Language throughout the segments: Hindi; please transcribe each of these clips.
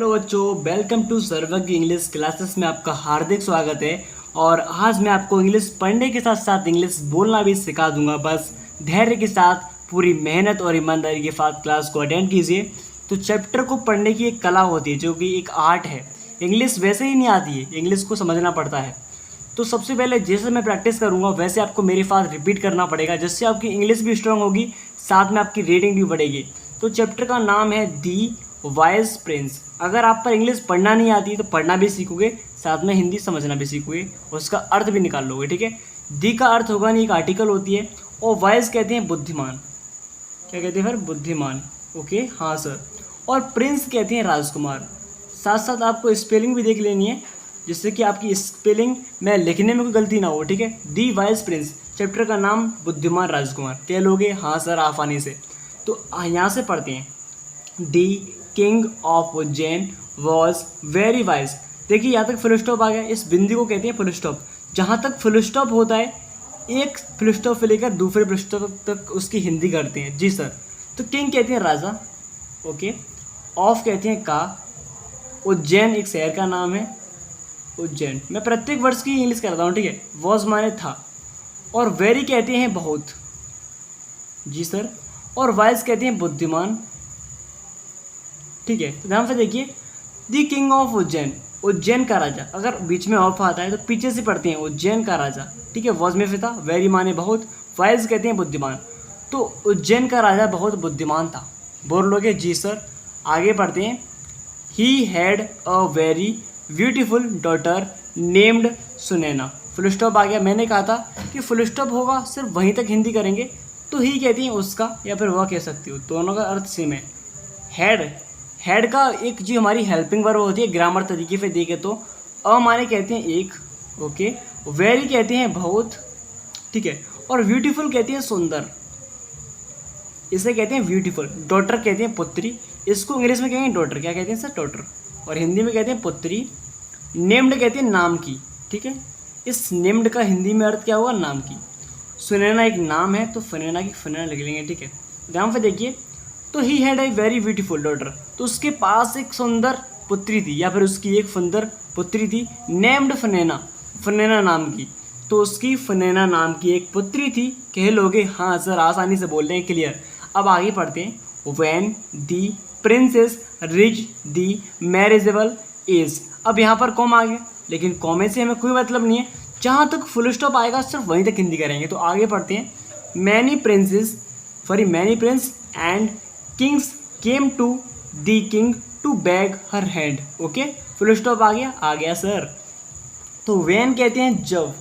हेलो बच्चों, वेलकम टू सर्वज्ञ इंग्लिश क्लासेस में आपका हार्दिक स्वागत है। और आज मैं आपको इंग्लिश पढ़ने के साथ साथ इंग्लिश बोलना भी सिखा दूंगा। बस धैर्य के साथ पूरी मेहनत और ईमानदारी के साथ क्लास को अटेंड कीजिए। तो चैप्टर को पढ़ने की एक कला होती है जो कि एक आर्ट है। इंग्लिश वैसे ही नहीं आती है, इंग्लिश को समझना पड़ता है। तो सबसे पहले जैसे मैं प्रैक्टिस करूंगा वैसे आपको मेरे साथ रिपीट करना पड़ेगा, जिससे आपकी इंग्लिश भी स्ट्रांग होगी, साथ में आपकी रीडिंग भी बढ़ेगी। तो चैप्टर का नाम है दी वाइज प्रिंस। अगर आप पर इंग्लिश पढ़ना नहीं आती तो पढ़ना भी सीखोगे, साथ में हिंदी समझना भी सीखोगे और उसका अर्थ भी निकाल लोगे। ठीक है, दी का अर्थ होगा नहीं, एक आर्टिकल होती है। और वाइज कहते हैं बुद्धिमान। क्या कहते हैं फिर? बुद्धिमान। ओके, हाँ सर। और प्रिंस कहते हैं राजकुमार। साथ साथ आपको स्पेलिंग भी देख लेनी है, जिससे कि आपकी स्पेलिंग में लिखने में कोई गलती ना हो। ठीक है, दी वाइज प्रिंस, चैप्टर का नाम बुद्धिमान राजकुमार। कह लोगे हाँ सर आसानी से। तो यहाँ से पढ़ते हैं, the king of Ujjain was very wise. देखिए यहाँ तक फुल स्टॉप आ गया, इस बिंदी को कहते हैं फुल स्टॉप। जहाँ तक फुल स्टॉप होता है, एक फुल स्टॉप से लेकर दूसरे फुल स्टॉप तक उसकी हिंदी करते हैं। जी सर। तो किंग कहते हैं राजा। ओके, ऑफ कहते हैं का। उज्जैन एक शहर का नाम है, उज्जैन। मैं प्रत्येक वर्ष की इंग्लिश करता हूँ। ठीक है, वॉज माने था। और वेरी कहते हैं बहुत। जी सर। और वाइज कहते हैं बुद्धिमान। ठीक है, तो ध्यान से देखिए, दी किंग ऑफ उज्जैन, उज्जैन का राजा। अगर बीच में ऑफ आता है तो पीछे से पढ़ते हैं उज्जैन का राजा। ठीक है, वॉज में फिर था, वेरी माने बहुत, वाइज कहते हैं बुद्धिमान। तो उज्जैन का राजा बहुत बुद्धिमान था। बोल लोगे जी सर। आगे पढ़ते हैं, he had a very beautiful daughter named Sunaina. Full stop आ गया। मैंने कहा था कि फुल स्टॉप होगा, सिर्फ वहीं तक हिंदी करेंगे। तो ही कहती हैं उसका, या फिर वह कह सकती हो, दोनों का अर्थ सेम है। हेड का एक जो हमारी हेल्पिंग वर्ब होती है ग्रामर तरीके से देखे तो माने कहते हैं एक। ओके, वेरी कहते हैं बहुत। ठीक है, और ब्यूटीफुल कहते हैं सुंदर, इसे कहते हैं ब्यूटीफुल। डॉटर कहते हैं पुत्री, इसको इंग्लिश में कहेंगे डॉटर। क्या कहते हैं सर? डॉटर। और हिंदी में कहते हैं पुत्री। नेम्ड कहते हैं नाम की। ठीक है, इस नेम्ड का हिंदी में अर्थ क्या होगा? नाम की। सुनैना एक नाम है, तो सुनैना की सुनैना लिख लेंगे। ठीक है, ध्यान से देखिए, तो he had a very beautiful daughter, तो उसके पास एक सुंदर पुत्री थी, या फिर उसकी एक सुंदर पुत्री थी, नेम्ड फनेना, फनेना नाम की। तो उसकी फनेना नाम की एक पुत्री थी। कह लोगे हाँ सर आसानी से बोल रहे हैं, क्लियर। अब आगे पढ़ते हैं, when the princess rich the marriageable age. अब यहाँ पर कॉमा आ गया, लेकिन कॉमे से हमें कोई मतलब नहीं है। जहाँ तक फुल स्टॉप आएगा सिर्फ वहीं तक हिंदी करेंगे। तो आगे पढ़ते हैं, many princess many prince and kings came to the king to beg her hand. Okay, full stop आ गया सर। तो वैन कहते हैं जब।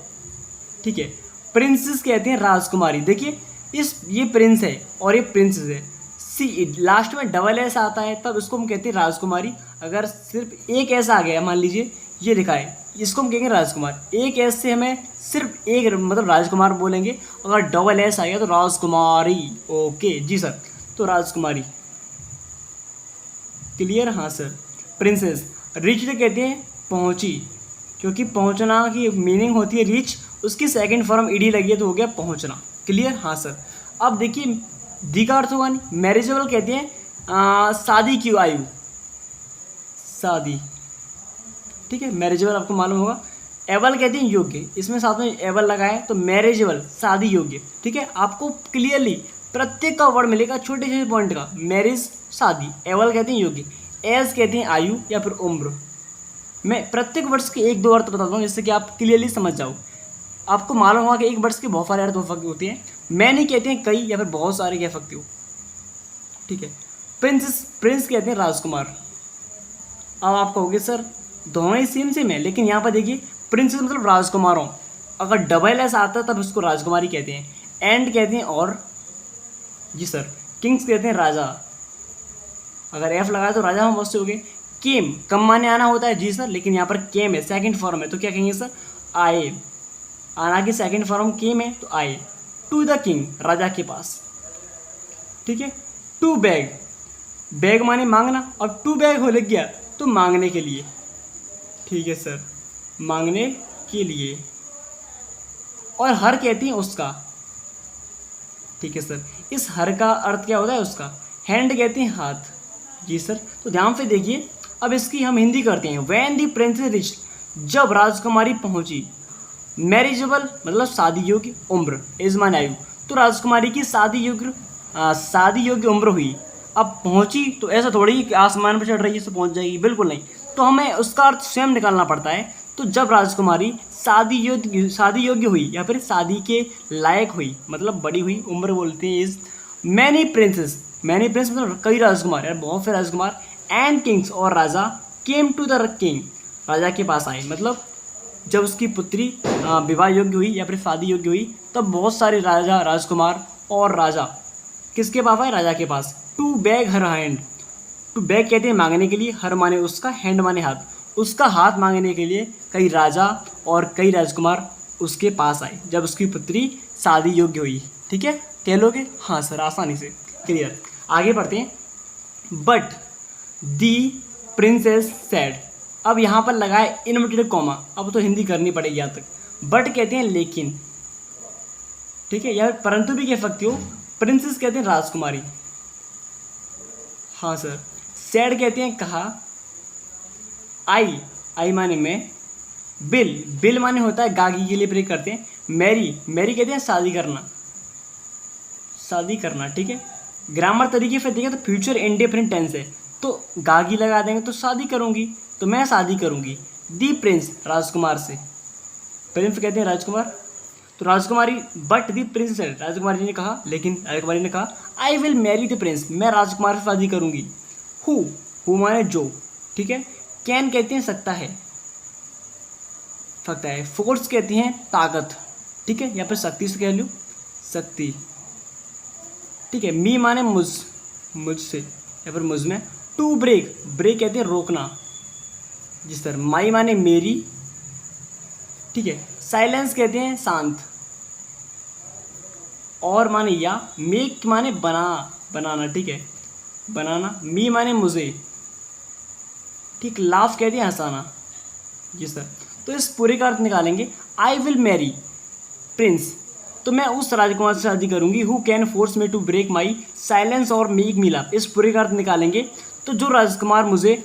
ठीक है, प्रिंसेस कहते हैं राजकुमारी। देखिए ये प्रिंस है और ये प्रिंसेस है। सी लास्ट में डबल एस आता है, तब इसको हम कहते हैं राजकुमारी। अगर सिर्फ एक एस आ गया, मान लीजिए ये लिखा है, इसको हम कहेंगे राजकुमार। एक एस से हमें सिर्फ एक मतलब राजकुमार बोलेंगे। अगर डबल एस आ गया तो राजकुमारी। ओके जी सर, तो राजकुमारी, क्लियर। हाँ सर। प्रिंसेस, रिच कहते हैं पहुंची, क्योंकि पहुंचना की मीनिंग होती है रिच, उसकी सेकंड फॉर्म ईडी लगी है तो हो गया पहुंचना, क्लियर। हाँ सर। अब देखिए, दी का अर्थ होगा नहीं। मैरिजेबल कहते हैं शादी की आयु, शादी। ठीक है, मैरिजेबल आपको मालूम होगा। एबल कहते हैं योग्य, इसमें साथ में एबल लगा है तो मैरिजेबल शादी योग्य। ठीक है, आपको क्लियरली प्रत्येक का वर्ड मिलेगा छोटे छोटे पॉइंट का। मैरिज शादी, एवल कहते हैं योग्य, एज कहते हैं आयु या फिर उम्र। मैं प्रत्येक वर्ष के एक दो अर्थ बताता हूँ, जिससे कि आप क्लियरली समझ जाओ। आपको मालूम होगा कि एक वर्ष के बहुत सारे अर्थ हो सकते होते हैं। मैनी कहते हैं कई या फिर बहुत सारे कह सकते हो। ठीक है, प्रिंस कहते हैं राजकुमार। अब आप कहोगे सर दोनों ही सेम है, लेकिन यहाँ पर देखिए प्रिंसेस मतलब राजकुमारों। अगर डबल एस आता है तब उसको राजकुमारी कहते हैं। एंड कहते हैं और। जी सर। किंग्स कहते हैं राजा, अगर एफ लगाए तो राजा हम बहुत से हो गए। केम कम माने आना होता है। जी सर, लेकिन यहाँ पर केम है, सेकंड फॉर्म है, तो क्या कहेंगे सर? आए। आना की सेकंड फॉर्म केम है तो आए। टू द किंग, राजा के पास। ठीक है, टू बैग, बैग माने मांगना, और टू बैग हो लग गया तो मांगने के लिए। ठीक है सर, मांगने के लिए। और हर कहती हैं उसका। ठीक है सर, इस हर का अर्थ क्या होता है? उसका। हैंड कहते हैं हाथ। जी सर। तो ध्यान से देखिए, अब इसकी हम हिंदी करते हैं। व्हेन दी प्रिंसेस रिच, जब राजकुमारी पहुंची। मैरिजेबल मतलब शादी योग्य, उम्र एज माने आयु, तो राजकुमारी की शादी योग्य उम्र हुई। अब पहुंची तो ऐसा थोड़ी ही कि आसमान पर चढ़ रही है तो पहुंच जाएगी, बिल्कुल नहीं। तो हमें उसका अर्थ स्वयं निकालना पड़ता है। तो जब राजकुमारी शादी योग्य हुई या फिर शादी के लायक हुई, मतलब बड़ी हुई, उम्र बोलते हैं इज। मैनी प्रिंसेस मतलब कई राजकुमार यार, बहुत से राजकुमार एंड किंग्स और राजा केम टू द किंग, राजा के पास आए। मतलब जब उसकी पुत्री विवाह योग्य हुई या फिर शादी योग्य हुई, तब बहुत सारे राजा राजकुमार और राजा किसके पास आए, राजा के पास। To beg her hand, to beg कहते हैं मांगने के लिए, हर माने उसका, हैंड माने हाथ, उसका हाथ मांगने के लिए कई राजा और कई राजकुमार उसके पास आए जब उसकी पुत्री शादी योग्य हुई। ठीक है, कह लोगे? हाँ सर, आसानी से क्लियर। आगे बढ़ते हैं। बट दी प्रिंसेस सेड, अब यहाँ पर लगा है इनवर्टेड कॉमा, अब तो हिंदी करनी पड़ेगी यहाँ तक। बट कहते हैं लेकिन, ठीक है, या परंतु भी कह सकते हो। प्रिंसेस कहते हैं राजकुमारी, हाँ सर। सैड कहते हैं कहा। आई माने में। बिल माने होता है गागी के लिए प्रयोग करते हैं। मैरी कहते हैं शादी करना, ठीक है। ग्रामर तरीके से देखें तो फ्यूचर इंडेफिनिट टेंस है, तो गागी लगा देंगे तो शादी करूंगी, तो मैं शादी करूंगी। दी प्रिंस, राजकुमार से, प्रिंस कहते हैं राजकुमार, तो राजकुमारी। बट दी प्रिंस, राजकुमारी ने कहा, लेकिन राजकुमारी ने कहा I will marry the Prince, मैं राजकुमार से शादी करूंगी। हु माने जो, ठीक है। कैन कहते हैं सकता है, फोर्स कहते हैं ताकत, ठीक है, या फिर शक्ति से कह लो, शक्ति, ठीक है। मी माने मुझसे या फिर मुझ में। टू ब्रेक कहते हैं रोकना, जिस तरह। माई माने मेरी, ठीक है। साइलेंस कहते हैं शांत, और माने या। मेक माने बनाना, ठीक है, बनाना। मी माने मुझे, ठीक। लाफ कहते हैं हंसाना, जी सर। तो इस पूरे का अर्थ निकालेंगे। आई विल मैरी प्रिंस, तो मैं उस राजकुमार से शादी करूंगी। Who can force me to break my silence और मेक मी लाफ, इस पूरे का अर्थ निकालेंगे। तो जो राजकुमार मुझे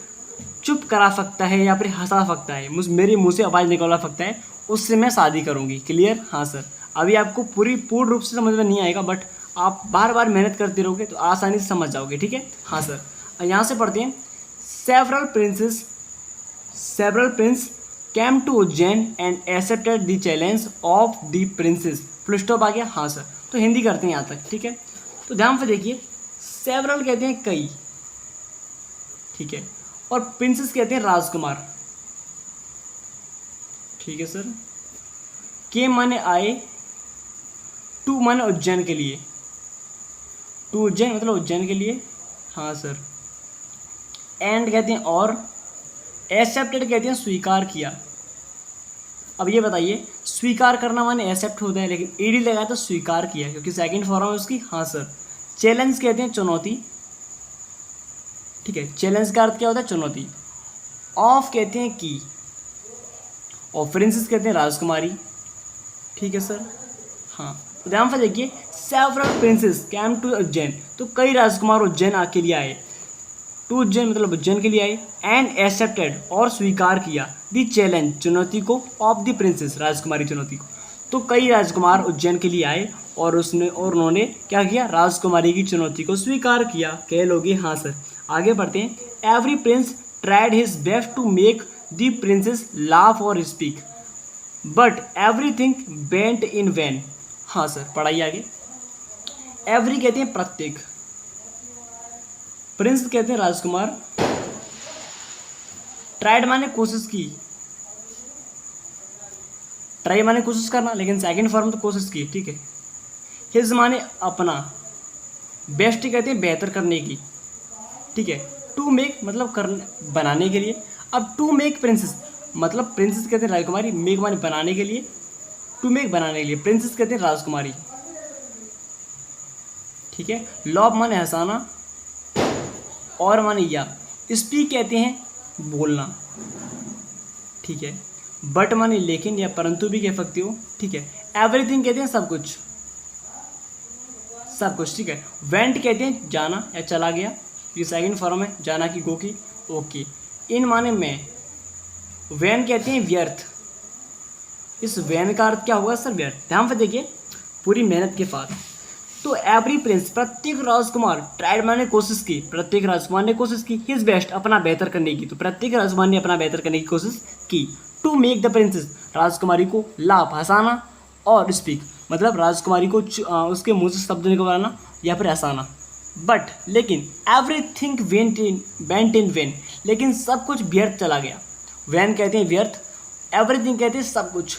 चुप करा सकता है या फिर हंसा सकता है, मेरे मुंह से आवाज़ निकाला सकता है, उससे मैं शादी करूंगी। क्लियर? हाँ सर। अभी आपको पूर्ण रूप से समझ में नहीं आएगा, बट आप बार बार मेहनत करते रहोगे तो आसानी से समझ जाओगे, ठीक है। हाँ सर। यहाँ से पढ़ते हैं। Several prince came to Ujjain and accepted the challenge of the princess. Full stop आ गया। हाँ सर। तो हिंदी करते हैं यहाँ तक, ठीक है। तो ध्यान से देखिए, सेवरल कहते हैं कई, ठीक है, और प्रिंसेस कहते हैं राजकुमार, ठीक है सर। के माने आए, टू माने उज्जैन के लिए, टू उज्जैन मतलब उज्जैन के लिए, हाँ सर। एंड कहते हैं और। एक्सेप्टेड कहते हैं स्वीकार किया। अब ये बताइए, स्वीकार करना माने एक्सेप्ट होता है, लेकिन ईडी लगाया तो स्वीकार किया, क्योंकि सेकंड फॉर्म है उसकी। हाँ सर। चैलेंज कहते हैं चुनौती, ठीक है। चैलेंज का अर्थ क्या होता है? चुनौती। ऑफ कहते हैं की, और प्रिंसेस कहते हैं राजकुमारी, ठीक है सर। हाँ, तो ध्यान से देखिए, several princes came to Ujjain, तो कई राजकुमार उज्जैन आके लिए आए। टू उज्जैन मतलब उज्जैन के लिए आए। एंड एक्सेप्टेड और स्वीकार किया। दी चैलेंज चुनौती को, ऑफ द प्रिंसेस राजकुमारी चुनौती को। तो कई राजकुमार उज्जैन के लिए आए और उन्होंने क्या किया? राजकुमारी की चुनौती को स्वीकार किया। कह लोगे? हाँ सर। आगे बढ़ते हैं। Every prince tried his best to make the princess laugh और speak, but everything went in vain. हाँ सर, पढ़ाइए आगे। एवरी कहते हैं प्रत्येक, प्रिंस कहते हैं राजकुमार, ट्राइड माने कोशिश की, ट्राई माने कोशिश करना, लेकिन सेकंड फॉर्म तो कोशिश की, ठीक है। हिज माने अपना, बेस्ट कहते हैं बेहतर करने की, ठीक है। टू मेक मतलब करने, बनाने के लिए। अब टू मेक प्रिंसेस मतलब प्रिंसेस कहते हैं राजकुमारी, मेक माने बनाने के लिए, टू मेक बनाने के लिए, प्रिंसेस कहते हैं राजकुमारी, ठीक है। लव माने हंसाना, और माने या। स्पीक कहते हैं बोलना, ठीक है। बट माने लेकिन या परंतु भी कह सकते हो, ठीक है। एवरीथिंग कहते हैं सब कुछ, सब कुछ, ठीक है। वेंट कहते हैं जाना या चला गया, ये सेकंड फॉर्म है, जाना की, गो की, ओके। इन माने में, वैन कहते हैं व्यर्थ। इस वैन का अर्थ क्या होगा सर? व्यर्थ। ध्यान से देखिए, पूरी मेहनत के बाद। तो एवरी प्रिंस, प्रत्येक राजकुमार, ट्राइड माने कोशिश की, प्रत्येक राजकुमार ने कोशिश की, हिज बेस्ट, अपना बेहतर करने की। तो प्रत्येक राजकुमार ने अपना बेहतर करने की कोशिश की। टू मेक द प्रिंसेस, राजकुमारी को लाभ, हंसाना, और स्पीक, मतलब राजकुमारी को उसके मुंह से शब्द निकलवाना या फिर हंसाना। बट लेकिन एवरीथिंग वेंट इन वेन, लेकिन सब कुछ व्यर्थ चला गया। वैन कहते हैं व्यर्थ, एवरीथिंग कहते हैं सब कुछ,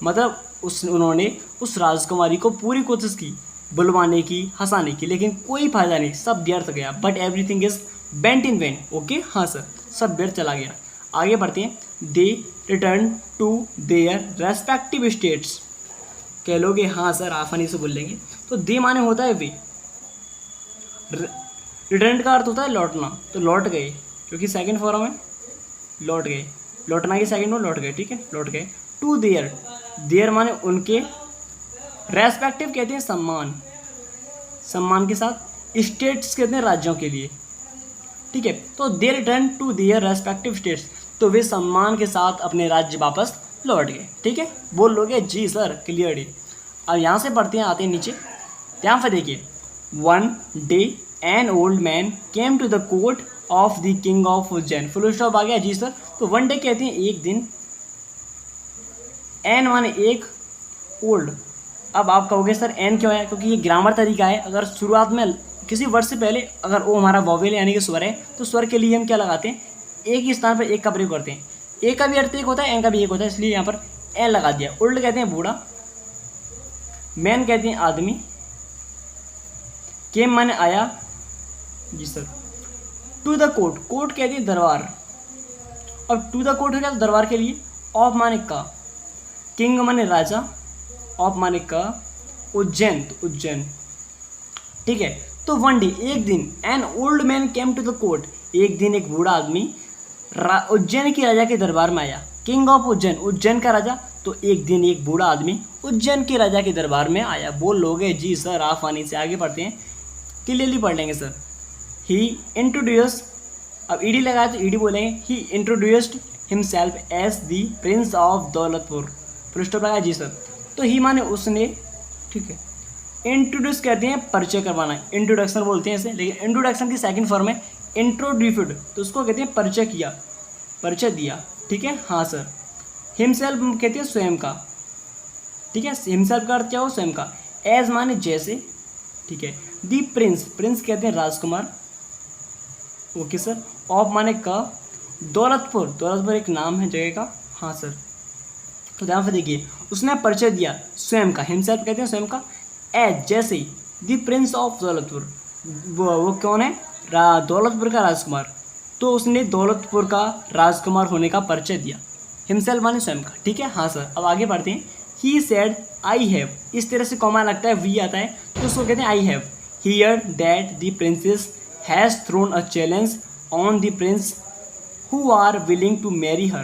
मतलब उन्होंने उस राजकुमारी को पूरी कोशिश की बुलवाने की, हंसाने की, लेकिन कोई फायदा नहीं, सब व्यर्थ गया। But everything is bent in vain. Okay, हाँ सर, सब व्यर्थ चला गया। आगे बढ़ते हैं। They return to their respective states, कह लोगे हाँ सर, आसानी से बोल लेंगे। तो दे माने होता है वे, रिटर्न का अर्थ होता है लौटना, तो लौट गए, क्योंकि सेकंड फॉर्म है, लौट गए, लौटना की सेकंड में लौट गए, ठीक है, लौट गए। टू देयर, देयर माने उनके, रेस्पेक्टिव कहते हैं सम्मान, सम्मान के साथ, स्टेट्स कहते हैं राज्यों के लिए, ठीक है। तो they return to their respective states, तो वे सम्मान के साथ अपने राज्य वापस लौट गए, ठीक है। बोल लोगे जी सर, क्लियरली। अब यहाँ से पढ़ते हैं, आते हैं नीचे, ध्यान से देखिए। One day an old man came to the court of the king of Ujjain, full stop आ गया जी सर। तो वन डे कहते हैं एक दिन, एन माने एक, ओल्ड। अब आप कहोगे सर एन क्यों है? क्योंकि ये ग्रामर तरीका है, अगर शुरुआत में किसी वर्ड से पहले अगर ओ हमारा वॉवेल यानी कि स्वर है, तो स्वर के लिए हम क्या लगाते हैं? एक ही स्थान पर एक का प्रयोग करते हैं। ए का भी अर्थ एक होता है, एन का भी एक होता है, इसलिए यहाँ पर एन लगा दिया। ओल्ड कहते हैं बूढ़ा, मैन कहते हैं आदमी, केम माने आया जी sir. To the court, court कहते हैं दरबार, अब टू द कोर्ट हो गया तो दरबार के लिए। ऑफ माने का, किंग माने राजा, ऑफ माने का, उज्जैन तो उज्जैन, ठीक है। तो वन डे एक दिन, an old man came to the court, एक दिन एक बूढ़ा आदमी उज्जैन के राजा के दरबार में आया। किंग ऑफ उज्जैन, उज्जैन का राजा, तो एक दिन एक बूढ़ा आदमी उज्जैन के राजा के दरबार में आया। बोल लोगे जी सर, आसानी से। आगे पढ़ते हैं, क्लियरली पढ़ लेंगे सर। ही इंट्रोड्यूस, अब ईडी लगाया तो ईडी बोलेंगे। He introduced himself as the prince of Daulatpur, full stop लगाया जी सर। तो ही माने उसने, ठीक है। इंट्रोड्यूस कहते हैं परिचय करवाना, इंट्रोडक्शन बोलते हैं इसे, लेकिन इंट्रोडक्शन की सेकंड फॉर्म है इंट्रोड्यूस्ड, तो उसको कहते हैं परिचय किया, परिचय दिया, ठीक है, हाँ सर। हिमसेल्फ कहते हैं स्वयं का, ठीक है, हिमसेल्फ का अर्थ क्या हो? स्वयं का। एज माने जैसे, ठीक है। दी प्रिंस, प्रिंस कहते हैं राजकुमार, ओके सर। ऑफ माने का, दौलतपुर, दौलतपुर एक नाम है जगह का, हाँ सर। तो ध्यान से देखिए, उसने परिचय दिया स्वयं का, हिमसेल्फ कहते हैं स्वयं का, एज जैसे, दी प्रिंस ऑफ दौलतपुर, वो कौन है? दौलतपुर का राजकुमार, तो उसने दौलतपुर का राजकुमार होने का परिचय दिया। हिमसेल्फ माने स्वयं का, ठीक है, हाँ सर। अब आगे बढ़ते हैं। ही सेड आई हैव, इस तरह से कॉमा लगता है, वी आता है, तो उसको कहते हैं I have hear that the princess has thrown a challenge on the prince who are willing to marry her,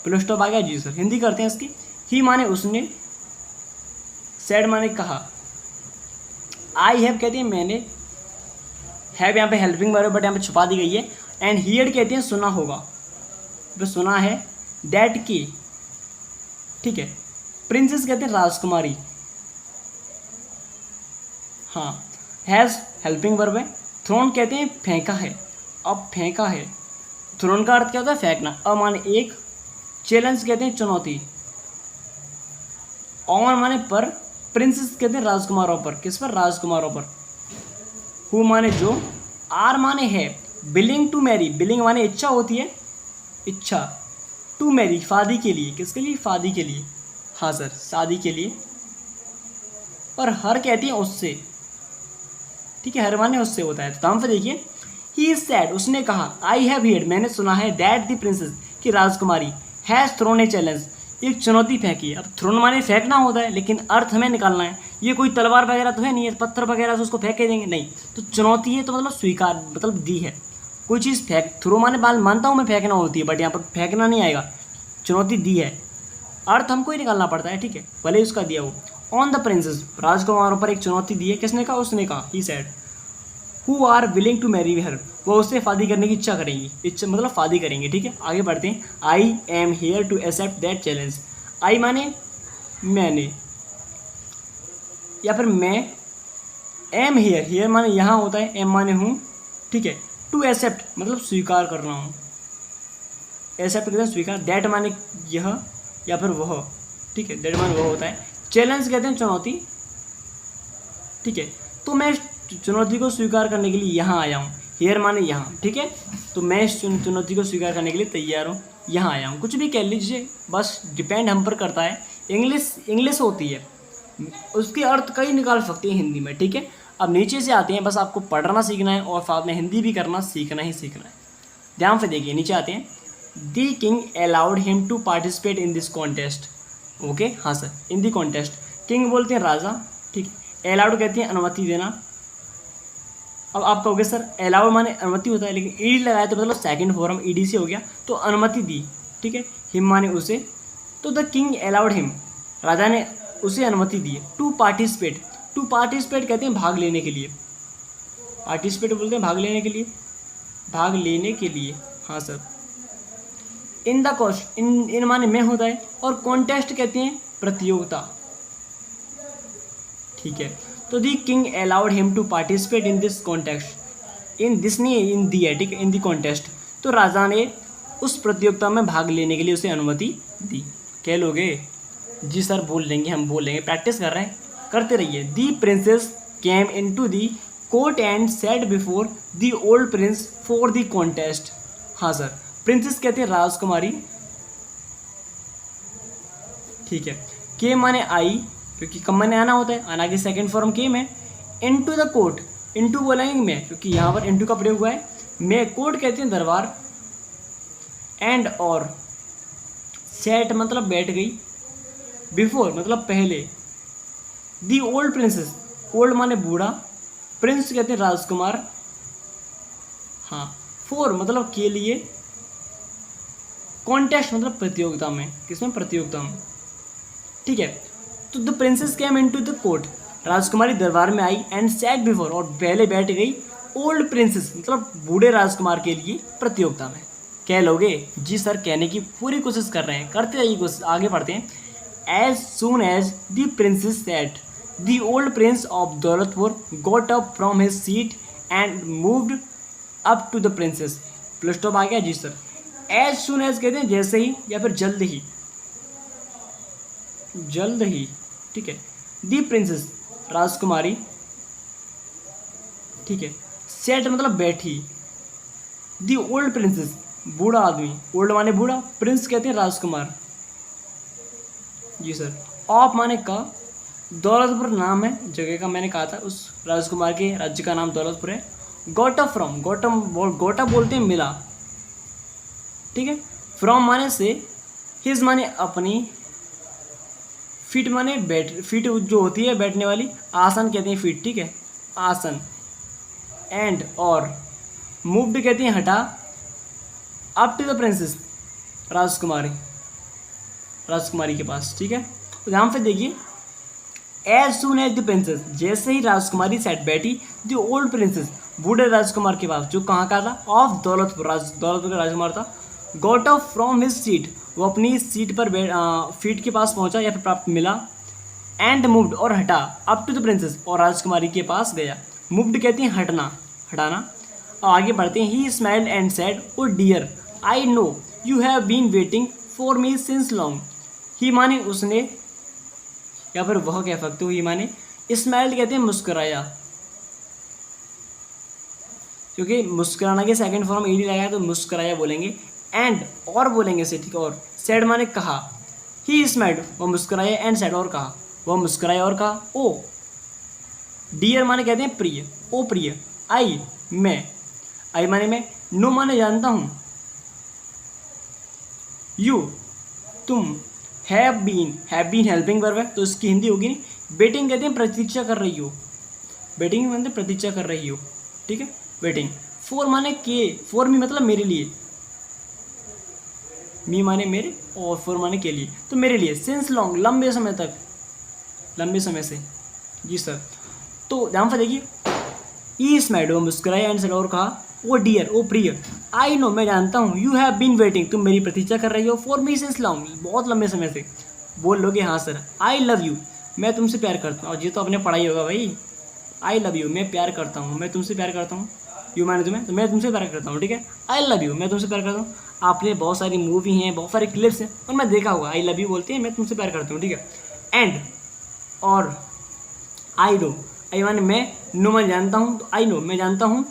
full stop आ गया जी सर। हिंदी करते हैं इसकी। ही माने उसने, सेड माने कहा, आई हैव कहते हैं मैंने, हैव यहाँ पे हेल्पिंग वर्ब बट यहाँ पे छुपा दी गई है, एंड हियर कहते हैं सुना होगा, तो सुना है, दैट की, ठीक है। प्रिंसेस कहते हैं राजकुमारी, हाँ। हैज़ हेल्पिंग वर्ब है। थ्रोन कहते हैं फेंका है, अब फेंका है, थ्रोन का अर्थ क्या होता है? फेंकना। अब माने एक, चैलेंज कहते हैं चुनौती, ऑन माने पर, प्रिंसेस कहते हैं राजकुमारों पर, किस पर? राजकुमारों पर। हु माने जो, आर माने है, बिलिंग टू मैरी, बिलिंग माने इच्छा होती है, इच्छा, टू मैरी शादी के लिए, किसके लिए? शादी के लिए, हाँ सर, शादी के लिए। और हर कहती है उससे, ठीक है, हर माने उससे होता है। तो दाम से देखिए, ही सेड उसने कहा, आई हैव हियर्ड मैंने सुना है, दैट द प्रिंसेस की राजकुमारी हैज़ थ्रोन ए चैलेंज एक चुनौती फेंकी है। अब थ्रोन माने फेंकना होता है, लेकिन अर्थ हमें निकालना है, ये कोई तलवार वगैरह तो है नहीं है, पत्थर वगैरह से उसको फेंके देंगे नहीं, तो चुनौती है, तो मतलब स्वीकार, मतलब दी है कोई चीज़ फेंक, थ्रो माने बाल मानता हूँ मैं फेंकना होती है, बट यहाँ पर फेंकना नहीं आएगा, चुनौती दी है, अर्थ हमको ही निकालना पड़ता है, ठीक है, भले उसका दिया हो। ऑन द प्रिंसेस राजकुमारों पर एक चुनौती दी है, किसने कहा? उसने कहा, he said who are willing to marry her, वो उससे शादी करने की इच्छा करेंगी, इच्छा मतलब शादी करेंगे। ठीक है, आगे बढ़ते हैं। I am here to accept that challenge. I माने मैंने, या फिर मैं, एम हेयर, हेयर माने यहाँ होता है, एम माने हूँ। ठीक है, टू एक्सेप्ट मतलब स्वीकार करना हूँ, एक्सेप्ट कहते हैं स्वीकार, दैट माने यह या फिर वह। ठीक है, दैट माने वह होता है। चैलेंज कहते हैं चुनौती। ठीक है, तो मैं इस चुनौती को स्वीकार करने के लिए यहाँ आया हूँ, हेयर माने यहाँ। ठीक है, तो मैं इस चुनौती को स्वीकार करने के लिए तैयार हूँ, यहाँ आया हूँ। कुछ भी कह लीजिए, बस डिपेंड हम पर करता है। इंग्लिश होती है, उसके अर्थ कई निकाल सकते हैं हिंदी में। ठीक है, अब नीचे से आते हैं, बस आपको पढ़ना सीखना है और साथ में हिंदी भी करना सीखना ही सीखना है। ध्यान से देखिए, नीचे आते हैं। The king allowed him to participate in this contest. Okay, हाँ sir, in the contest. King बोलते हैं राजा। ठीक है, अलाउड कहते हैं अनुमति देना। अब आप कहोगे सर अलाउड माने अनुमति होता है, लेकिन ईडी लगाया तो मतलब सेकंड फॉर्म ईडी से हो गया, तो अनुमति दी। ठीक है, हिम माने उसे, तो द किंग अलाउड हिम, राजा ने उसे अनुमति दी टू पार्टिसिपेट। टू पार्टिसिपेट कहते हैं भाग लेने के लिए, पार्टिसिपेट बोलते हैं भाग लेने के लिए, भाग लेने के लिए। हाँ सर, इन द कॉस्ट, इन माने में होता है, और कॉन्टेस्ट कहते हैं प्रतियोगिता। ठीक है, तो the king allowed him to participate in this contest, in this नहीं इन दी है। ठीक है, इन दी कॉन्टेस्ट, तो राजा ने उस प्रतियोगिता में भाग लेने के लिए उसे अनुमति दी। कह लोगे जी सर, बोल लेंगे, हम बोल लेंगे, प्रैक्टिस कर रहे हैं, करते रहिए। The princess came into the court and set before the old prince for the contest. हाँ सर, प्रिंसेस कहते हैं राजकुमारी। ठीक है, के माने आई, क्योंकि कम माने आना होता है, आना की सेकंड फॉर्म केम है। इनटू द कोर्ट, इनटू बोलेंगे मैं, क्योंकि यहाँ पर इनटू का प्रयोग हुआ है। मैं, कोर्ट कहते हैं दरबार। एंड और, सेट मतलब बैठ गई, बिफोर मतलब पहले, दी ओल्ड प्रिंसेस, ओल्ड माने बूढ़ा, प्रिंस कहते हैं राजकुमार। हाँ, फॉर मतलब के लिए, कॉन्टेस्ट मतलब प्रतियोगिता में, किसमें, प्रतियोगिता में। ठीक है, तो the princess came into the court, राजकुमारी दरबार में आई, एंड सैट बिफोर और पहले बैठ गई, ओल्ड प्रिंसेस मतलब बूढ़े राजकुमार के लिए प्रतियोगिता में। कह लोगे जी सर, कहने की पूरी कोशिश कर रहे हैं, करते रहिए कोशिश। आगे बढ़ते हैं। As soon as the princess sat, the old prince of Daulatpur got up from his seat and moved up to the princess. Plus stop आ गया जी सर। एज सून एज कहते हैं जैसे ही या फिर जल्द ही, जल्द ही। ठीक है, दी प्रिंसेस राजकुमारी। ठीक है, सेट मतलब बैठी, दी ओल्ड प्रिंसेस बूढ़ा आदमी, ओल्ड माने बूढ़ा, प्रिंस कहते हैं राजकुमार। जी सर। ऑफ माने का, दौलतपुर नाम है जगह का, मैंने कहा था उस राजकुमार के राज्य का नाम दौलतपुर है। गोटा फ्रॉम, गोटा बोलते हैं मिला। ठीक है, फ्रॉम माने से, हिज माने अपनी, फीट माने बैठ, फीट जो होती है बैठने वाली, आसन कहते हैं फीट। ठीक है, आसन। एंड और, मूव्ड कहते हैं हटा, अप टू द प्रिंसेस राजकुमारी, राजकुमारी के पास। ठीक है, तो ध्यान से देखिए। As soon as the princess, जैसे ही राजकुमारी सेट बैठी, द ओल्ड प्रिंसेस बूढ़े राजकुमार के पास, जो कहाँ का था, ऑफ दौलतपुर, दौलतपुर का राजकुमार था। Got off from his seat, वो अपनी सीट पर फीट के पास पहुंचा या फिर प्राप्त मिला। एंड मूव्ड और हटा, अप टू द प्रिंसेस और राजकुमारी के पास गया। मूव्ड कहते हैं हटना, हटाना। और आगे बढ़ते हैं। He smiled and said, oh dear I know you have been waiting for me since long. He माने उसने या फिर वह कह सकते हो। ही माने स्माइल्ड कहते हैं मुस्कुराया, क्योंकि मुस्कुराना के सेकंड फॉर्म ईडी लगाया तो मुस्कुराया बोलेंगे। एंड और बोलेंगे से, ठीक है। और सेड माने कहा, ही स्माइल्ड वह मुस्कुराया, एंड सेड और कहा, वह मुस्कुराया और कहा। ओ डियर माने कहते हैं प्रिय, ओ प्रिय। आई मैं, आई माने मैं, नो माने जानता हूँ, यू तुम, हैव बीन हेल्पिंग वर्ब है तो इसकी हिंदी होगी नहीं। वेटिंग कहते हैं प्रतीक्षा कर रही हो, वेटिंग मतलब प्रतीक्षा कर रही हो। ठीक है, वेटिंग। फॉर माने के, फॉर मी मतलब मेरे लिए, मी माने मेरे और फॉर माने के लिए, तो मेरे लिए। सिंस लॉन्ग लंबे समय तक, लंबे समय से। जी सर। तो ध्यान से देखिए। ई स्माइल्ड वो मुस्कुराया, एंड सेड और कहा, ओ डियर, ओ प्रिय, आई नो, मैं जानता हूँ, यू हैव बीन वेटिंग, तुम मेरी प्रतीक्षा कर रही हो, फॉर मी सिंस लॉन्ग, बहुत लंबे समय से। बोल लोगे हाँ सर। आई लव यू, मैं तुमसे प्यार करता हूँ, और ये तो अपने पढ़ाई होगा भाई। आई लव यू, मैं प्यार करता हूँ, मैं तुमसे प्यार करता हूँ, यू माने तुम्हें, तो मैं तुमसे प्यार करता हूँ, ठीक है। आई लव यू, मैं तुमसे प्यार करता हूँ। आपने बहुत सारी मूवी हैं, बहुत सारे क्लिप्स हैं, उनमें देखा होगा आई लव यू बोलते हैं, मैं तुमसे प्यार करता हूँ, ठीक है। एंड और आई नो, आई माने मैं, नो मैं जानता हूँ, तो आई नो मैं जानता हूँ,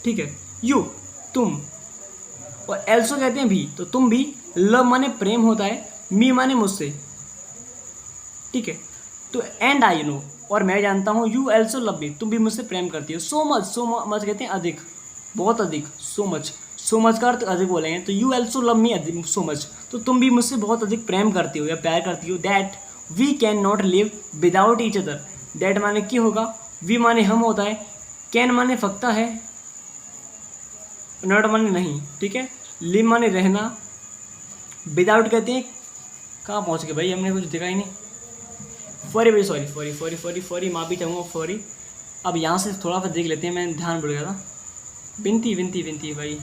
ठीक है। यू तुम, और एल्सो कहते हैं भी, तो तुम भी। लव माने प्रेम होता है, मी माने मुझसे, ठीक है। तो एंड आई नो, और मैं जानता हूँ, यू एल्सो लव मी, तुम भी मुझसे प्रेम करती हो। सो मच, सो मच कहते हैं अधिक, बहुत अधिक, सो मच, सो मच का अर्थ अधिक बोलेंगे, तो you also love me so much, तो तुम भी मुझसे बहुत अधिक प्रेम करती हो या प्यार करती हो। That we can not live without each other, that माने क्या होगा, वी माने हम होता है, कैन माने सकता है, नॉट माने नहीं, ठीक है। लिव माने रहना, विदाउट कहते हैं, कहाँ पहुँच गए भाई, हमने कुछ देखा ही नहीं। फॉरी भाई, sorry fori fori fori fori, माफ़ी चाहूँगा फॉरी। अब यहाँ से थोड़ा सा देख लेते हैं, मैं ध्यान भूल गया था। विनती विनती विनती भाई।